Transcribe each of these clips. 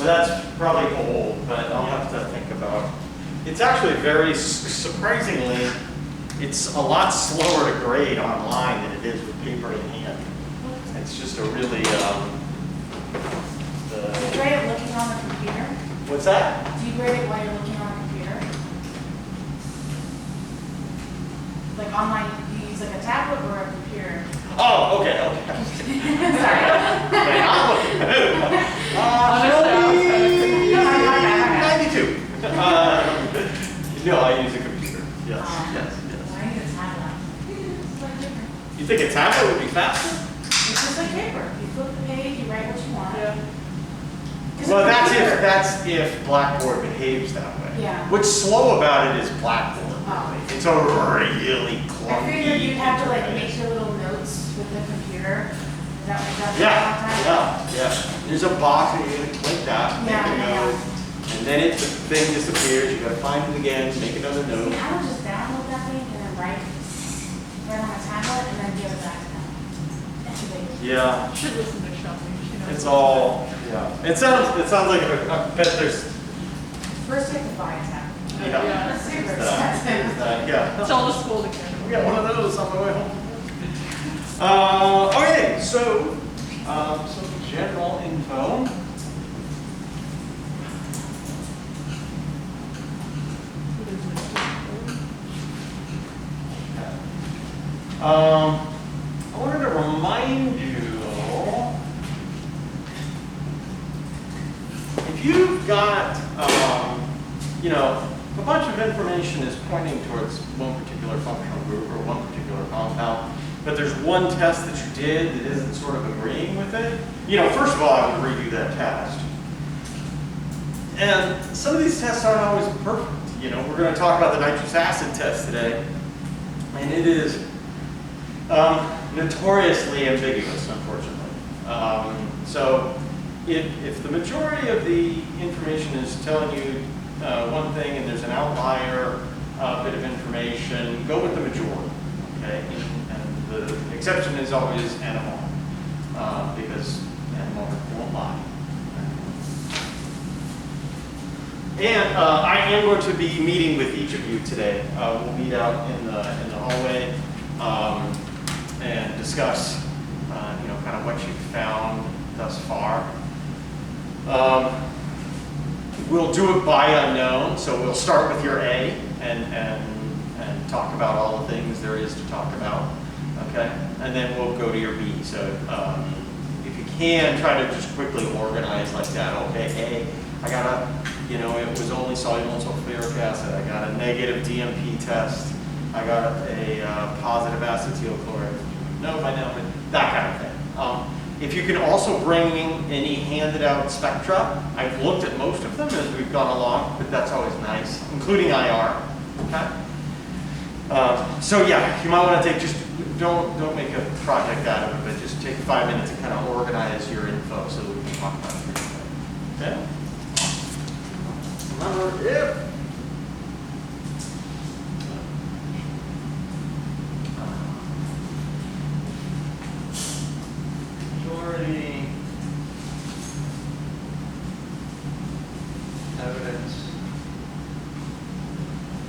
Well, that's probably old, but I'll have to think about. It's actually very, surprisingly, it's a lot slower to grade online than it is with paper in hand. It's just a really, Do you grade it looking on the computer? What's that? Do you grade it while you're looking on the computer? Like online, do you use like a tablet or a computer? Oh, okay. Sorry. Wait, I'm looking. No, I use a computer. Yes. I use a tablet. It's like different. You think a tablet would be faster? It's just like paper. You flip the page, you write what you want. Yeah. Well, that's if Blackboard behaves that way. Yeah. What's slow about it is Blackboard. Oh. Really. It's a really clunky. I figured you'd have to like interface. make your little notes with the computer. Is that what that's Yeah. There's a box and you're gonna click that, make a note, and then the thing disappears. You gotta find it again, make another note. See, I would just download that thing and then write on a tablet and then give it back to them. That's a big. Yeah. Should listen to Shelby. She knows It's what's all. Yeah. It sounds like I bet there's. First you have to buy a tablet. Yeah. That's super There's expensive. that, yeah. Tell the school again. We got one of those on my way home. Okay, so some general info. I wanted to remind you, if you've got, a bunch of information is pointing towards one particular functional group or one particular compound, but there's one test that you did that isn't sort of agreeing with it, first of all, I would redo that test. And some of these tests aren't always perfect. We're going to talk about the nitrous acid test today, and it is notoriously ambiguous, unfortunately. So if the majority of the information is telling you one thing and there's an outlier bit of information, go with the majority, okay? And the exception is always NMR, because NMR won't lie. And I am going to be meeting with each of you today. We'll meet out in the hallway and discuss, kind of what you've found thus far. We'll do it by unknown, so we'll start with your A and talk about all the things there is to talk about, okay? And then we'll go to your B. So if you can, try to just quickly organize like that. Okay, A, I got it was only soluble in sulfuric acid. I got a negative DMP test. I got a positive acetyl chloride. No, by now, but that kind of thing. If you can also bring any handed out spectra, I've looked at most of them as we've gone along, but that's always nice, including IR. Okay. So yeah, you might want to take don't make a project out of it, but just take 5 minutes and kind of organize your info so that we can talk about it. Okay. Remember, if majority evidence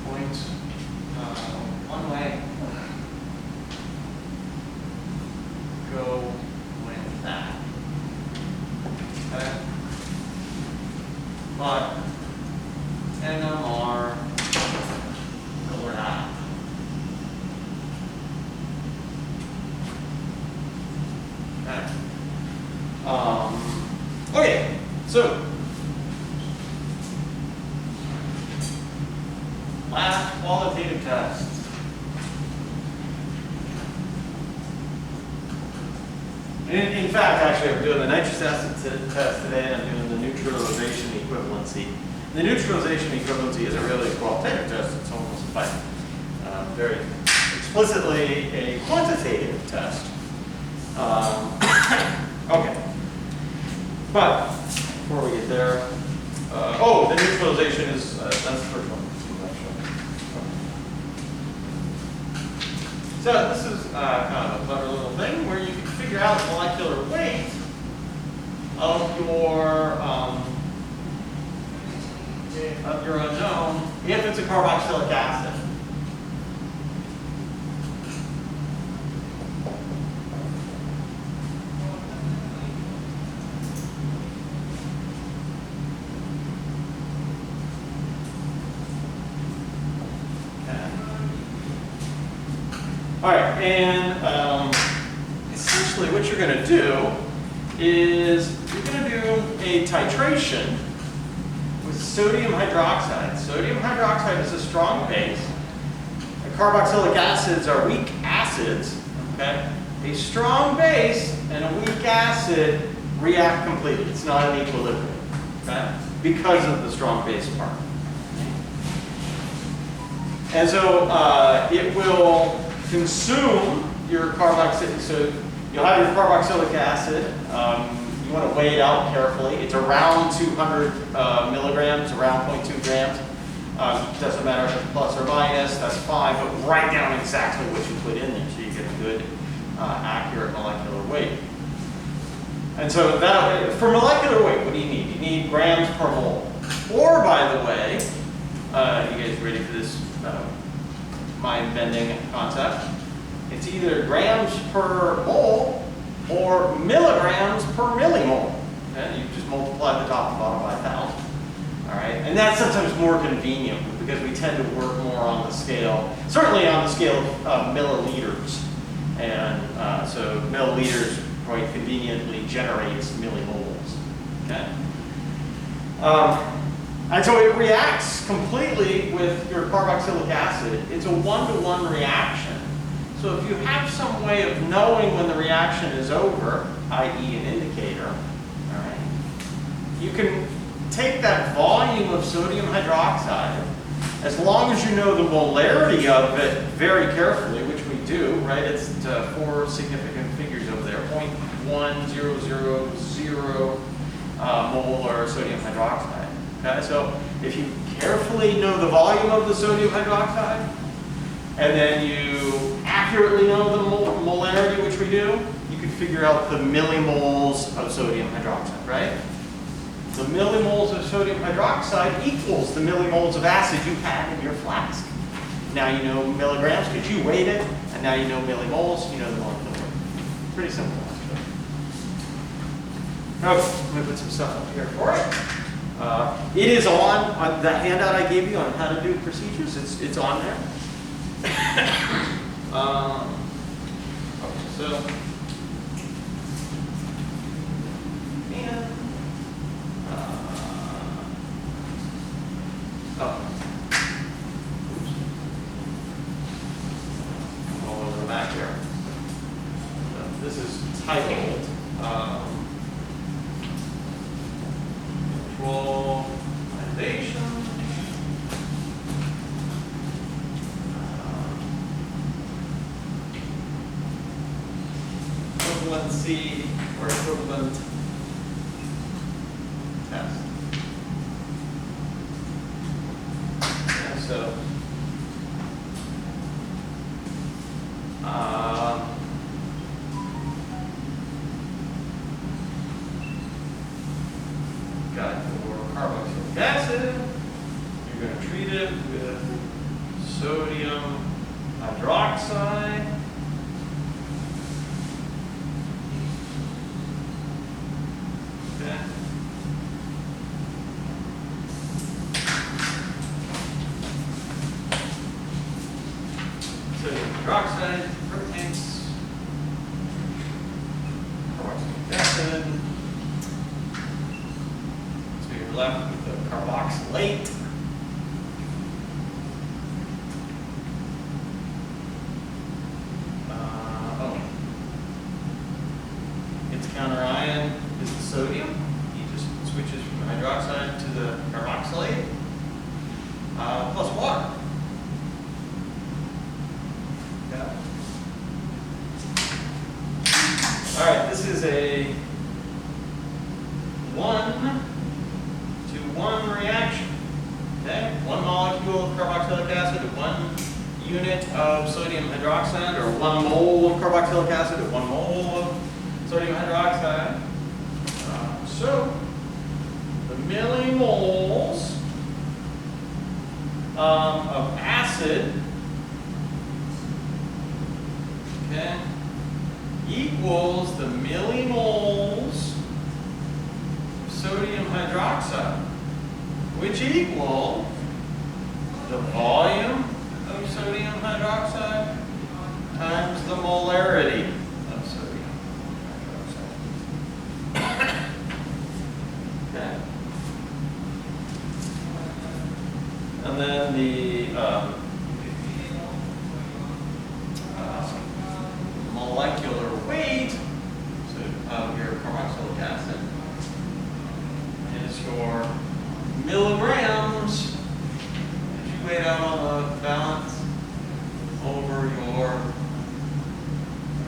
points one way, go with that. Okay? But NMR or not. Okay. Okay, so last qualitative test. In fact, actually, I'm doing the nitrous acid test today, and I'm doing the neutralization equivalency. The neutralization equivalency isn't really a qualitative test, it's almost like very explicitly a quantitative test. Okay. But before we get there, the neutralization is, that's the first one. So this is kind of a clever little thing where you can figure out the molecular weight of your of your unknown if it's a carboxylic acid. All right, and essentially what you're going to do is you're going to do a titration with sodium hydroxide. Sodium hydroxide is a strong base. The carboxylic acids are weak acids. Okay, a strong base and a weak acid react completely. It's not in equilibrium. Okay, because of the strong base part. And so it will consume your carboxylic, so you'll have your carboxylic acid. You want to weigh it out carefully. It's around 200 milligrams, around 0.2 grams. Doesn't matter if it's plus or minus, that's fine, but write down exactly what you put in there so you get a good, accurate molecular weight. And so that, for molecular weight, what do you need? You need grams per mole. Or, by the way, you guys ready for this mind-bending concept? It's either grams per mole or milligrams per millimole. Okay? You just multiply the top and bottom by 1,000. All right, and that's sometimes more convenient because we tend to work more on the scale, certainly on the scale of milliliters, and so milliliters quite conveniently generates millimoles. Okay. And so it reacts completely with your carboxylic acid. It's a one-to-one reaction. So if you have some way of knowing when the reaction is over, i.e. an indicator, all right, you can take that volume of sodium hydroxide, as long as you know the molarity of it very carefully, which we do, right? It's 4 significant figures over there, 0.1000 molar sodium hydroxide. Okay, so if you carefully know the volume of the sodium hydroxide, and then you accurately know the molarity, which we do, you can figure out the millimoles of sodium hydroxide, right? The millimoles of sodium hydroxide equals the millimoles of acid you had in your flask. Now you know milligrams because you weighed it, and now you know millimoles, you know the molecular weight. Pretty simple. Okay, I'm going to put some stuff up here for it. It is on the handout I gave you on how to do procedures. It's on there. Okay, so, and, all over the back here. So this is titled control validation. Equivalency or equivalent test. Yeah, so got your carboxylic acid. You're going to treat it with sodium hydroxide. Okay. Sodium hydroxide, proteins, carboxylic acid. So you're left with the carboxylate. Its counter ion is the sodium. He just switches from the hydroxide to the carboxylate, plus water. Yeah. All right, this is a 1-to-1 reaction. Okay, 1 molecule of carboxylic acid to 1 unit of sodium hydroxide, or 1 mole of carboxylic acid to 1 mole of sodium hydroxide. So the millimoles equals the millimoles of sodium hydroxide, which equal the volume of sodium hydroxide times the molarity of sodium hydroxide. Okay. And then the molecular weight of your carboxylic acid is your milligrams that you weighed out on the balance over your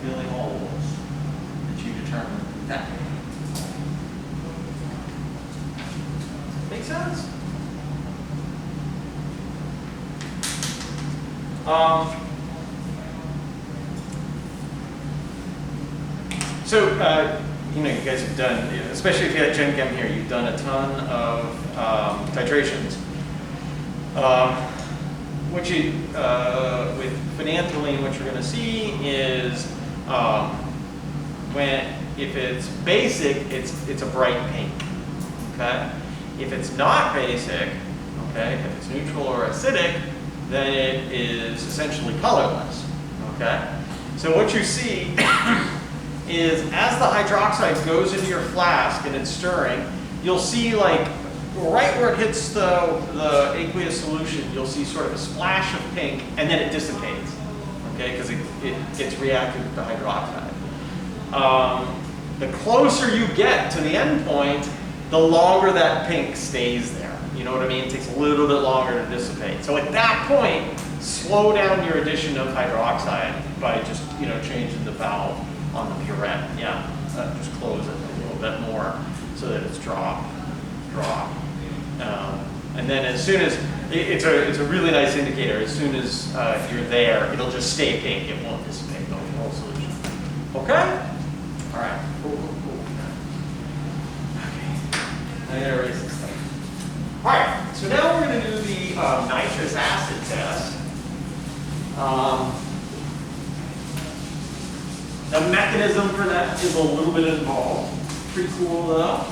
millimoles that you determined that way. Make sense? So, you guys have done, especially if you had Chem here, you've done a ton of titrations. With phenanthroline, what you're going to see is if it's basic, it's a bright pink. Okay. If it's not basic, okay, if it's neutral or acidic, then it is essentially colorless. Okay. So what you see is as the hydroxide goes into your flask and it's stirring, you'll see like right where it hits the aqueous solution, you'll see sort of a splash of pink and then it dissipates, okay, because it gets reacted with the hydroxide. The closer you get to the end point, the longer that pink stays there. You know what I mean? It takes a little bit longer to dissipate. So at that point, slow down your addition of hydroxide by just changing the valve on the purette. Yeah, just close it a little bit more so that it's drop. And then as soon as, it's a really nice indicator, as soon as you're there, it'll just stay pink, it won't dissipate the whole solution. Okay? All right, cool. Okay, I gotta erase this stuff. All right, so now we're gonna do the nitrous acid test. The mechanism for that is a little bit involved. Pretty cool though.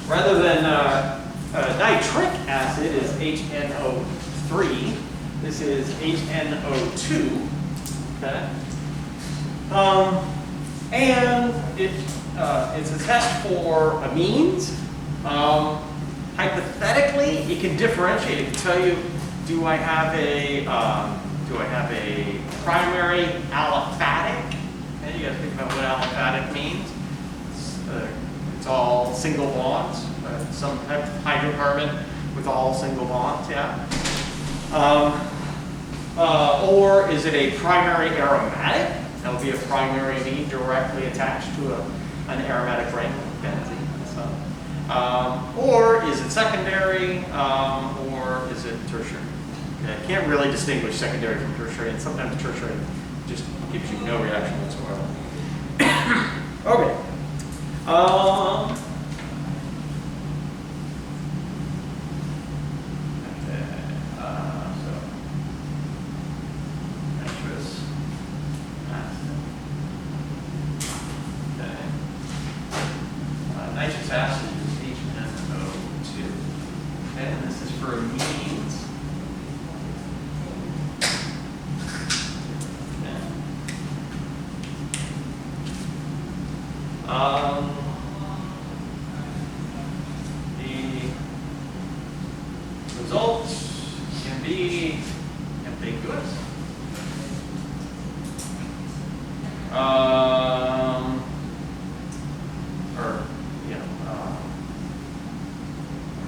Rather than nitric acid is HNO3. This is HNO2. Okay. And it's a test for amines. Hypothetically, it can differentiate. It can tell you, do I have a primary aliphatic? Okay, you got to think about what aliphatic means. It's all single bonds, some type of hydrocarbon with all single bonds, yeah. Or is it a primary aromatic? That would be a primary amine directly attached to an aromatic ring, like benzene. So, or is it secondary, or is it tertiary? Okay, I can't really distinguish secondary from tertiary, and sometimes tertiary just gives you no reaction whatsoever. Okay. So nitrous acid. Okay. Nitrous acid is HNO2. Okay, and this is for amines. The results can be ambiguous.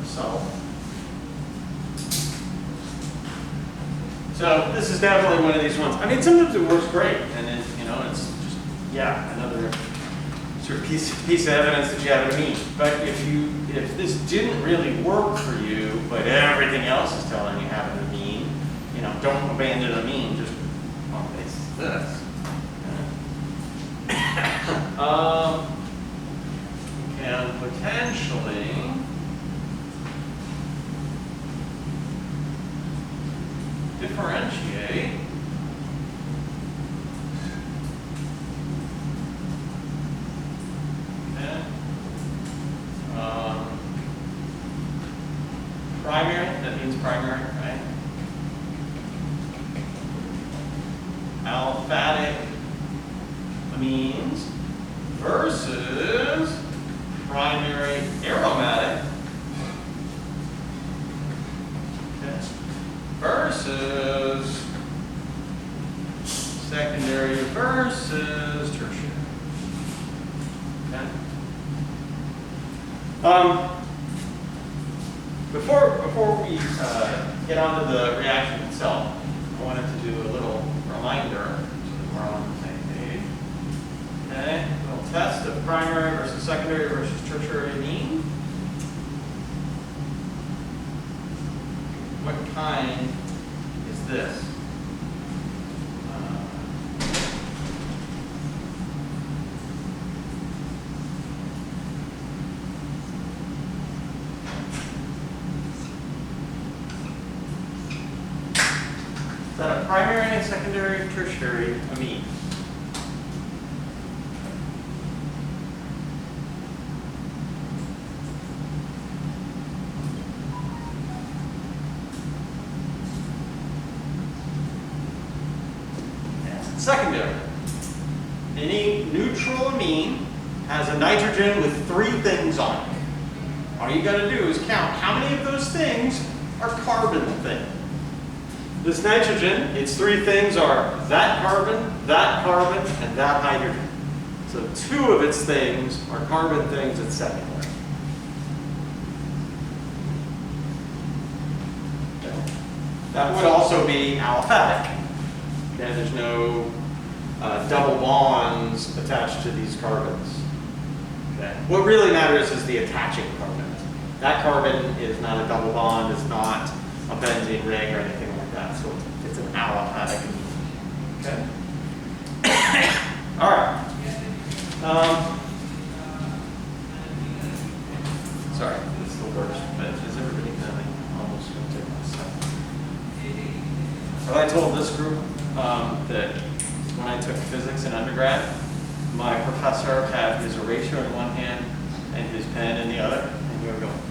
Subtle. So this is definitely one of these ones. I mean, sometimes it works great, and it, it's just another sort of piece of evidence that you have an amine. But if this didn't really work for you, but everything else is telling you have an amine, don't abandon amine just on the basis of this. And potentially differentiate primary, right? Aliphatic amines versus primary aromatic, okay, versus secondary versus tertiary. Okay. Before we get on to the reaction itself, I wanted to do a little reminder so that we're on the same page. Okay, a little test of primary versus secondary versus tertiary amine. What kind is this? Is that a primary, secondary, tertiary amine? Secondary. Any neutral amine has a nitrogen with 3 things on it. All you got to do is count how many of those things are carbon things. This nitrogen, its 3 things are that carbon, and that hydrogen. So 2 of its things are carbon things at secondary. Okay. That would also be aliphatic. Okay, there's no double bonds attached to these carbons. Okay. What really matters is the attaching carbon. That carbon is not a double bond, it's not a benzene ring or anything like that. So it's an aliphatic amine. Okay. All right. Sorry, it's the worst, but is everybody kind of almost going to take my stuff? Well, I told this group that when I took physics in undergrad, my professor had his eraser in one hand and his pen in the other, and we were going.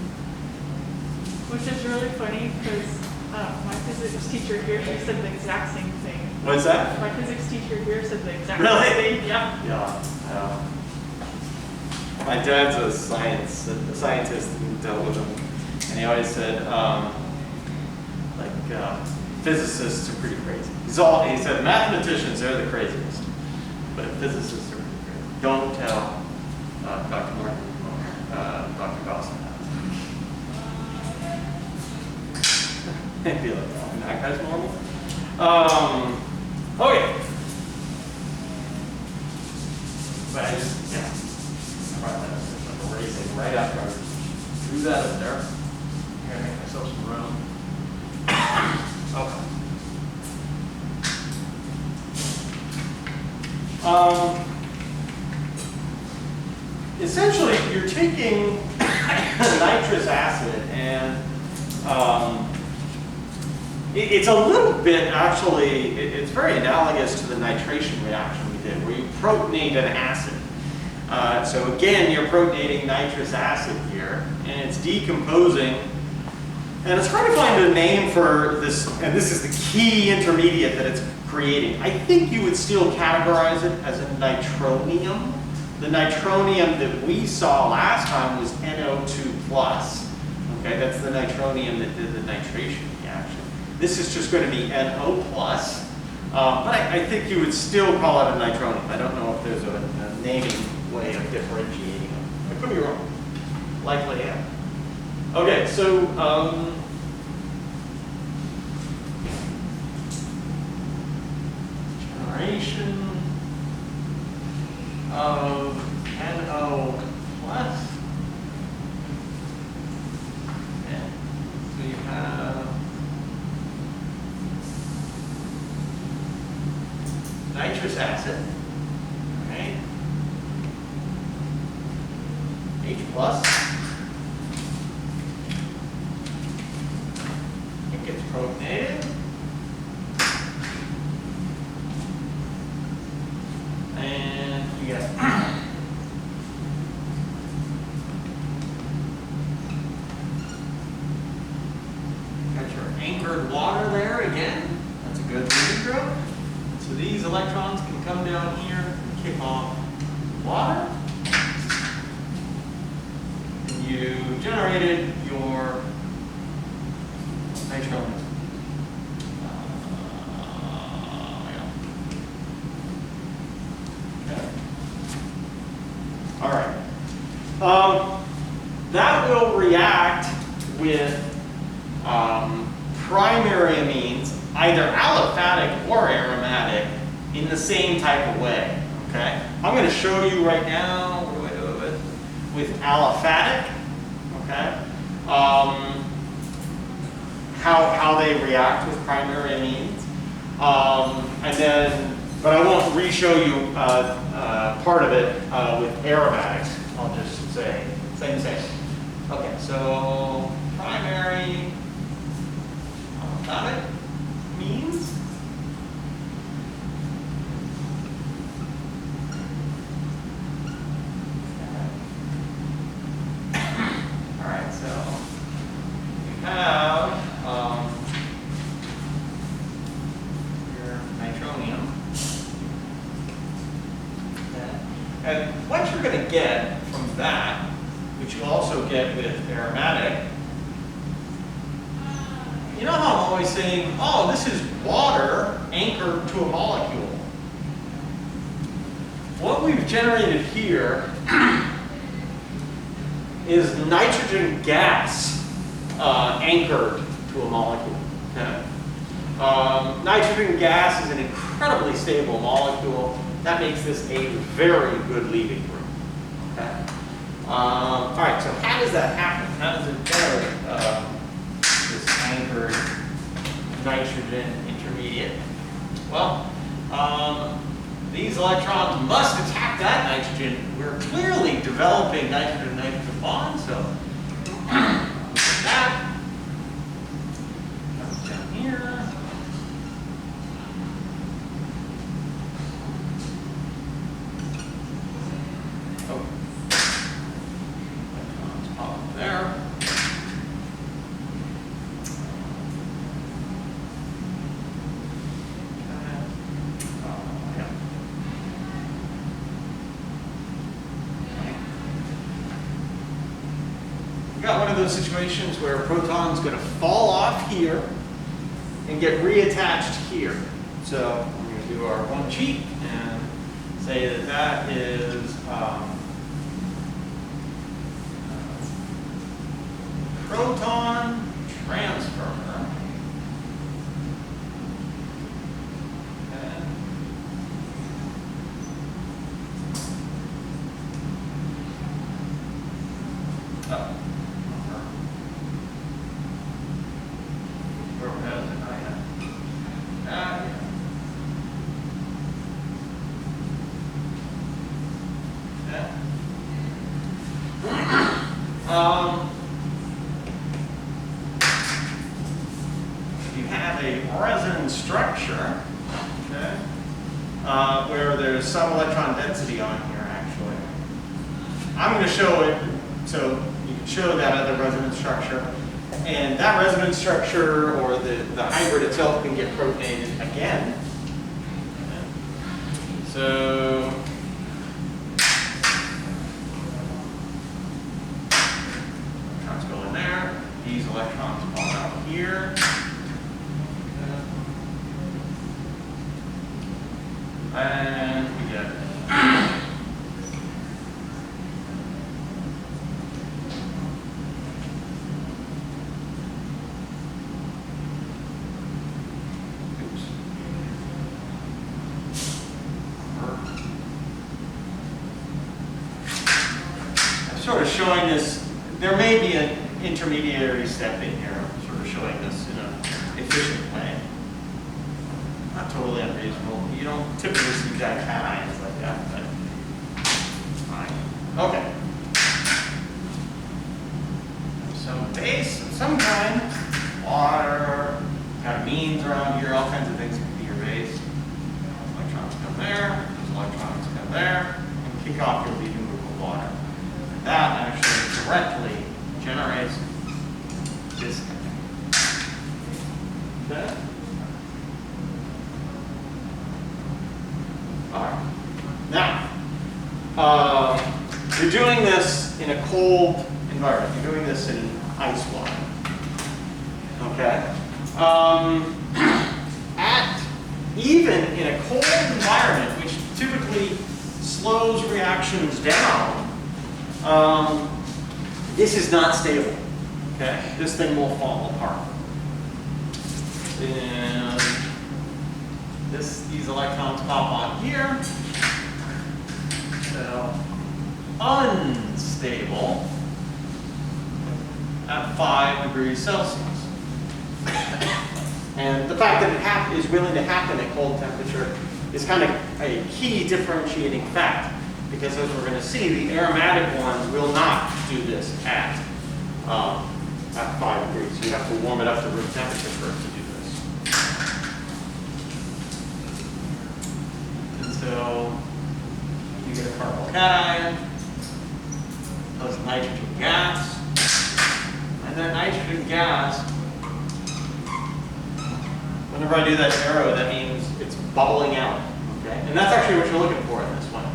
Which is really funny because my physics teacher here, she said the exact same thing. What's that? My physics teacher here said the exact Really? same thing. Yeah. Yeah. My dad's a scientist who dealt with them, and he always said, physicists are pretty crazy. He said mathematicians, they're the craziest, but physicists are pretty crazy. Don't tell Dr. Martin or Dr. Dawson that. I feel like, oh, that guy's normal. Okay. But I just, yeah. I'm erasing right after I threw that up there. I'm gonna make myself some room. Okay. Essentially, you're taking nitrous acid and it's a little bit, actually, it's very analogous to the nitration reaction we did, where you protonate an acid. So again, you're protonating nitrous acid here, and it's decomposing. And it's hard to find a name for this, and this is the key intermediate that it's creating. I think you would still categorize it as a nitronium. The nitronium that we saw last time was NO2+. Okay, that's the nitronium that did the nitration reaction. This is just going to be NO+. But I think you would still call it a nitronium. I don't know if there's a naming way of differentiating them. I could be wrong. Likely, yeah. Okay, so generation of NO+. Okay, so you have nitrous acid, right? H+. It gets protonated. And you get tertiary. these electrons can come down here and kick off water. And you generated your nitrogen. Okay. All right. That will react with primary amines, either aliphatic or aromatic, in the same type of way. Okay. I'm going to show you right now. What do I do with aliphatic? Okay. How they react with primary amines, and then, but I won't re-show you part of it with aromatics. I'll just say same. Okay, so primary aliphatic means. All right, so we have your nitronium. Okay. And what you're going to get from that, which you also get with aromatic, you know how I'm always saying, oh, this is water anchored to a molecule. What we've generated here is nitrogen gas anchored to a molecule. Okay? Nitrogen gas is an incredibly stable molecule. That makes this a very good leaving group. Okay? All right, so how does that happen? How does it generate this anchored nitrogen intermediate? Well, these electrons must attack that nitrogen. We're clearly developing nitrogen-nitrogen bonds, so look at that. Comes down here. Oh. Electrons pop up there. Got one of those situations where a proton's going to fall off here and get reattached here. So we're going to do our one cheat and say that that is proton transfer. You have a resonance structure, okay, where there's some electron density on here, actually. I'm going to show it so you can show that other resonance structure. And that resonance structure, or the hybrid itself, can get protonated again. So electrons go in there. These electrons fall out here. And we get sort of showing this. There may be an intermediary step in here, sort of showing this in an efficient way. Not totally unreasonable. You don't typically see that cations like that, but fine. Okay. Some base of some kind, water, got amines around here, all kinds of things can be your base. Electrons come there, those electrons come there, and kick off your leaving group of water. That actually directly generates this thing. Okay? Now, you're doing this in a cold environment. You're doing this in ice water. Okay? Even in a cold environment, which typically slows reactions down, this is not stable. Okay? This thing will fall apart. And these electrons pop on here. So unstable at 5 degrees Celsius. And the fact that it is willing to happen at cold temperature is kind of a key differentiating fact, because as we're going to see, the aromatic ones will not do this at 5 degrees. You have to warm it up to room temperature for it to do this. And so you get a carbocation plus nitrogen gas, and that nitrogen gas, whenever I do that arrow, that means it's bubbling out. Okay? And that's actually what you're looking for in this one.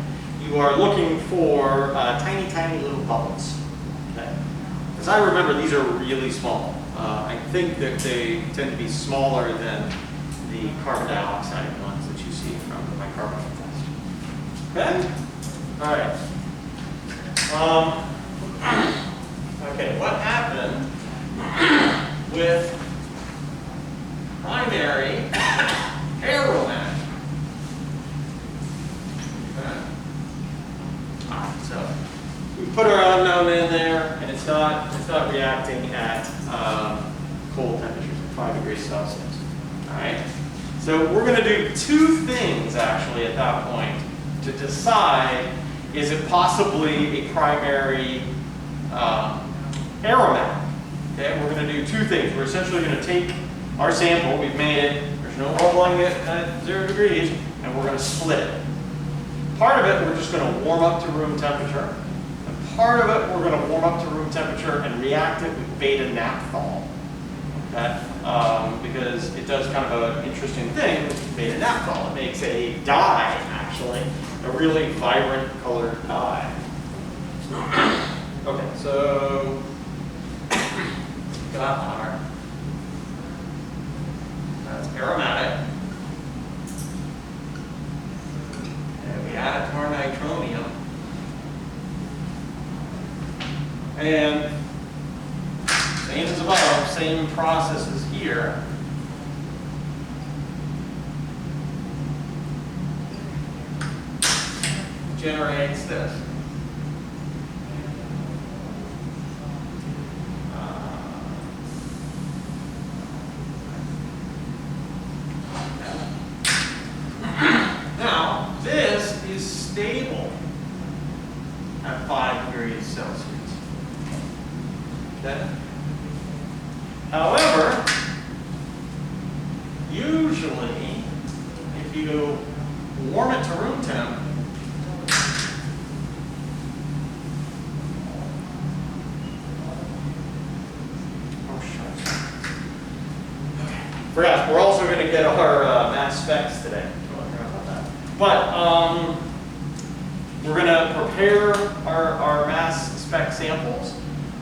You are looking for tiny, tiny little bubbles. Okay? As I remember, these are really small. I think that they tend to be smaller than the carbon dioxide ones that you see from the bicarbonate test. Okay? All right. Okay, what happened with primary aromatic? Okay. So we put our unknown in there, and it's not reacting at cold temperatures, at 5 degrees Celsius. All right. So we're going to do two things actually at that point to decide: is it possibly a primary aromatic? Okay, we're going to do two things. We're essentially going to take our sample, we've made it, there's no bubbling at 0 degrees, and we're going to split it. Part of it we're just going to warm up to room temperature, and part of it we're going to warm up to room temperature and react it with beta naphthol. Okay? Because it does kind of an interesting thing with beta naphthol. It makes a dye, actually, a really vibrant colored dye. Okay, so got our, that's aromatic. And we add it to our nitromium. And same as above, same processes here. Generates this. Now, this is stable at 5 degrees Celsius. Okay? However, usually, if you warm it to room temp, forgot, we're also going to get our mass specs today. But we're going to prepare our mass spec samples.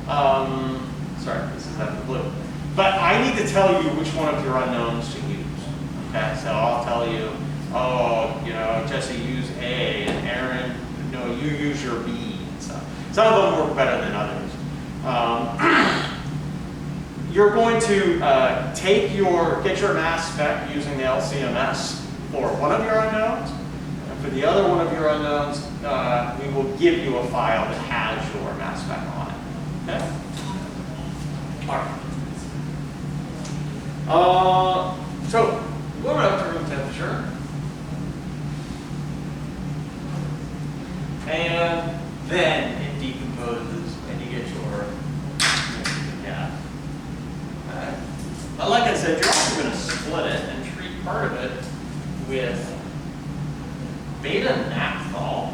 Sorry, this is out of the blue. But I need to tell you which one of your unknowns to use. Okay, so I'll tell you, oh, you know, Jesse, use A, and Aaron, no, you use your B, and stuff. Some of them work better than others. You're going to get your mass spec using the LCMS for one of your unknowns. And for the other one of your unknowns, we will give you a file that has your mass spec on it. Okay? All right. So, warm it up to room temperature. And then it decomposes and you get your gas. But like I said, you're also going to split it and treat part of it with beta naphthol